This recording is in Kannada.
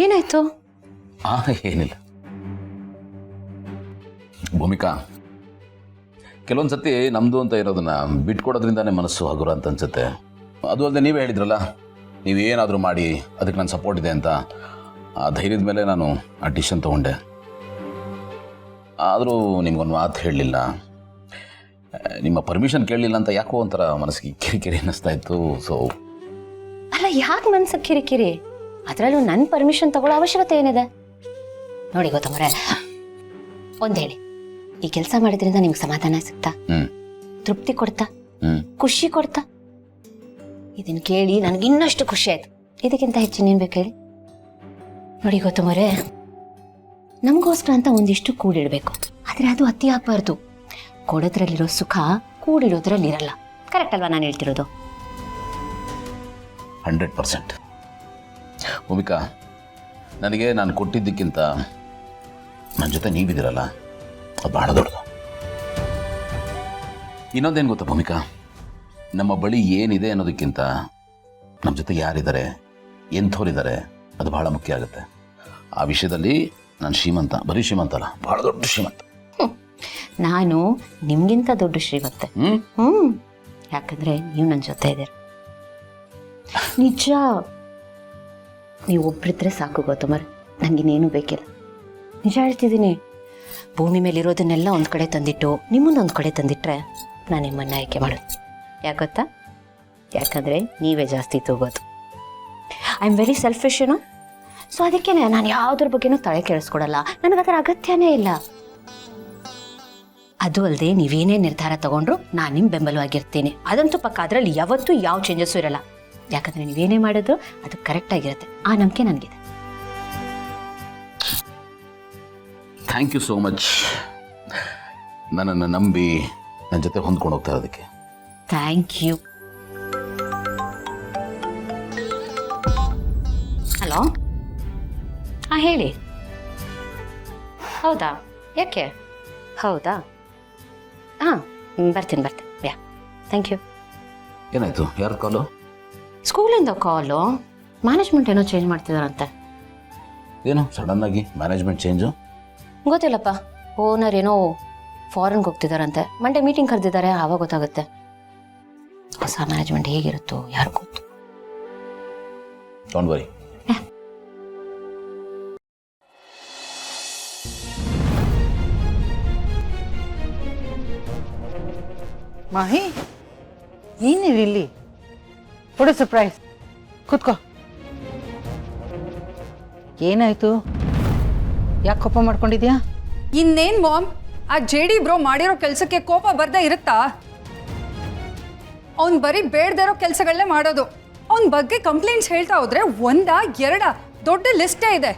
ಏನಾಯ್ತು? ಏನಿಲ್ಲ ಭೂಮಿಕಾ, ಕೆಲವೊಂದು ಸತಿ ನಮ್ಮದು ಅಂತ ಇರೋದನ್ನ ಬಿಟ್ಕೊಡೋದ್ರಿಂದಾನೇ ಮನಸ್ಸು ಹಗುರ ಅಂತ ಅನ್ಸುತ್ತೆ. ಅದು ಅಲ್ಲದೆ ನೀವೇ ಹೇಳಿದ್ರಲ್ಲ, ನೀವೇನಾದರೂ ಮಾಡಿ ಅದಕ್ಕೆ ನನ್ನ ಸಪೋರ್ಟ್ ಇದೆ ಅಂತ. ಆ ಧೈರ್ಯದ ಮೇಲೆ ನಾನು ಆ ಡಿಸಿಷನ್ ತೊಗೊಂಡೆ. ಆದರೂ ನಿಮ್ಗೊಂದು ಮಾತು ಹೇಳಲಿಲ್ಲ, ನಿಮ್ಮ ಪರ್ಮಿಷನ್ ಕೇಳಲಿಲ್ಲ ಅಂತ ಯಾಕೋ ಒಂಥರ ಮನಸ್ಸಿಗೆ ಕಿರಿಕಿರಿ ಅನ್ನಿಸ್ತಾ ಇತ್ತು. ಸೊ ಅಲ್ಲ, ಯಾಕೆ ಮನ್ಸಿಗೆ ಕಿರಿಕಿರಿ? ಅದರಲ್ಲೂ ನನ್ನ ಪರ್ಮಿಷನ್ ತಗೊಳ್ಳೋ ಅವಶ್ಯಕತೆ ಏನಿದೆ? ನೋಡಿ ಗೊತ್ತಮರೆ, ಒಂದು ಹೇಳಿ, ಈ ಕೆಲಸ ಮಾಡಿದ್ರಿಂದ ನಿಮ್ಗೆ ಸಮಾಧಾನ ಸಿಗ್ತಾ, ತೃಪ್ತಿ ಕೊಡ್ತಾ, ಖುಷಿ ಕೊಡ್ತಾ? ಇದನ್ನು ಕೇಳಿ ನನಗೆ ಇನ್ನಷ್ಟು ಖುಷಿ ಆಯ್ತು. ಇದಕ್ಕಿಂತ ಹೆಚ್ಚು ಇನ್ನೇನು ಬೇಕು ಹೇಳಿ? ನೋಡಿ ಗೊತ್ತಮರೆ, ನಮಗೋಸ್ಕರ ಅಂತ ಒಂದಿಷ್ಟು ಕೂಡಿಡಬೇಕು, ಆದರೆ ಅದು ಅತಿ ಆಗಬಾರ್ದು. ಕೊಡೋದ್ರಲ್ಲಿರೋ ಸುಖ ಕೂಡಿಡೋದ್ರಲ್ಲಿರಲ್ಲ. ಕರೆಕ್ಟ್ ಅಲ್ವಾ ನಾನು ಹೇಳ್ತಿರೋದು? 100%. ಭೂಮಿಕಾ, ನನಗೆ ನಾನು ಕೊಟ್ಟಿದ್ದಕ್ಕಿಂತ ನನ್ನ ಜೊತೆ ನೀವಿದ್ದೀರಲ್ಲ, ಅದು ಬಹಳ ದೊಡ್ಡದು. ಇನ್ನೊಂದೇನು ಗೊತ್ತಾ ಭೂಮಿಕಾ, ನಮ್ಮ ಬಳಿ ಏನಿದೆ ಅನ್ನೋದಕ್ಕಿಂತ ನಮ್ಮ ಜೊತೆ ಯಾರಿದ್ದಾರೆ, ಎಂಥವ್ರಿದ್ದಾರೆ, ಅದು ಬಹಳ ಮುಖ್ಯ ಆಗುತ್ತೆ. ಆ ವಿಷಯದಲ್ಲಿ ನಾನು ಶ್ರೀಮಂತ, ಬರೀ ಶ್ರೀಮಂತ ಅಲ್ಲ, ಬಹಳ ದೊಡ್ಡ ಶ್ರೀಮಂತ. ನಾನು ನಿಮ್ಗಿಂತ ದೊಡ್ಡ ಶ್ರೀಮಂತೆ. ಯಾಕಂದ್ರೆ ನೀವು ನನ್ನ ಜೊತೆ ಇದ್ದೀರ. ನಿಜ, ನೀವು ಒಬ್ಬರಿದ್ರೆ ಸಾಕು ಗೌತಮರ್, ನನಗಿನ್ನೇನು ಬೇಕಿಲ್ಲ. ನಿಜ ಹೇಳ್ತಿದ್ದೀನಿ. ಭೂಮಿ ಮೇಲಿರೋದನ್ನೆಲ್ಲ ಒಂದು ಕಡೆ ತಂದಿಟ್ಟು ನಿಮ್ಮನ್ನೊಂದು ಕಡೆ ತಂದಿಟ್ರೆ ನಾನು ನಿಮ್ಮನ್ನು ಆಯ್ಕೆ ಮಾಡೋದು. ಯಾಕೆ ಗೊತ್ತಾ? ಯಾಕಂದರೆ ನೀವೇ ಜಾಸ್ತಿ ತಗೋದು. ಐ ಆಮ್ ವೆರಿ ಸೆಲ್ಫಿಶ್ ಏನೋ. ಸೊ ಅದಕ್ಕೆ ನಾನು ಯಾವುದ್ರ ಬಗ್ಗೆನೂ ತಲೆ ಕೆಡಿಸ್ಕೊಡಲ್ಲ. ನನಗದರ ಅಗತ್ಯನೇ ಇಲ್ಲ. ಅದು ಅಲ್ಲದೆ ನೀವೇನೇ ನಿರ್ಧಾರ ತಗೊಂಡ್ರು ನಾನು ನಿಮ್ಮ ಬೆಂಬಲವಾಗಿರ್ತೀನಿ. ಅದಂತೂ ಪಕ್ಕ. ಅದರಲ್ಲಿ ಯಾವತ್ತೂ ಯಾವ ಚೇಂಜಸ್ಸು ಇರಲ್ಲ. ಯಾಕಂದರೆ ನೀವೇನೇ ಮಾಡಿದ್ರು ಅದು ಕರೆಕ್ಟಾಗಿರುತ್ತೆ. ಆ ನಂಬಿಕೆ ನನಗಿದೆ. ಥ್ಯಾಂಕ್ ಯು ಸೋ ಮಚ್, ನನ್ನನ್ನು ನಂಬಿ ನನ್ನ ಜೊತೆ ಹೊಂದ್ಕೊಂಡು ಹೋಗ್ತಾ ಇರೋದಕ್ಕೆ. Thank you. ಹಲೋ, ಹಾಂ ಹೇಳಿ. ಹೌದಾ? ಯಾಕೆ? ಹೌದಾ? ಹಾಂ, ಬರ್ತೀನಿ. ಯಾ, ಥ್ಯಾಂಕ್ ಯು. ಏನಾಯಿತು? ಯಾರು ಕಾಲು? ಸ್ಕೂಲಿಂದ ಕಾಲು. ಮ್ಯಾನೇಜ್ಮೆಂಟ್ ಏನೋ ಚೇಂಜ್ ಮಾಡ್ತಿದಾರಂತೆ. ಏನು ಸಡನ್ನಾಗಿ ಮ್ಯಾನೇಜ್ಮೆಂಟ್ ಚೇಂಜು? ಗೊತ್ತಿಲ್ಲಪ್ಪ. ಓನರ್ ಏನೋ ಫಾರಿನ್ಗೆ ಹೋಗ್ತಿದಾರಂತೆ. ಮಂಡೇ ಮೀಟಿಂಗ್ ಕರೆದಿದ್ದಾರೆ, ಆವಾಗ ಗೊತ್ತಾಗುತ್ತೆ. ಹೊಸ ಮ್ಯಾನೇಜ್ಮೆಂಟ್ ಹೇಗಿರುತ್ತೋ ಯಾರು ಗೊತ್ತು. Don't worry. ಮಾಹಿ, ಏನಿಲ್ಲ, ಕೊಡು ಸರ್ಪ್ರೈಸ್. ಕೂತ್ಕೋ. ಏನಾಯ್ತು? ಯಾಕೆ ಕೋಪ ಮಾಡ್ಕೊಂಡಿದ್ಯಾ? ಇನ್ನೇನ್ ಮಾಮ್, ಆ JD ಬ್ರೋ ಮಾಡಿರೋ ಕೆಲಸಕ್ಕೆ ಕೋಪ ಬರ್ದೇ ಇರುತ್ತಾ? ಅವ್ನು ಬರೀ ಬೇಡದೇ ಇರೋ ಕೆಲಸಗಳನ್ನೇ ಮಾಡೋದು. ಅವನ ಬಗ್ಗೆ ಕಂಪ್ಲೇಂಟ್ಸ್ ಹೇಳ್ತಾ ಹೋದ್ರೆ ಒಂದಾ ಎರಡ ದೊಡ್ಡ ಲಿಸ್ಟೇ ಇದೆ.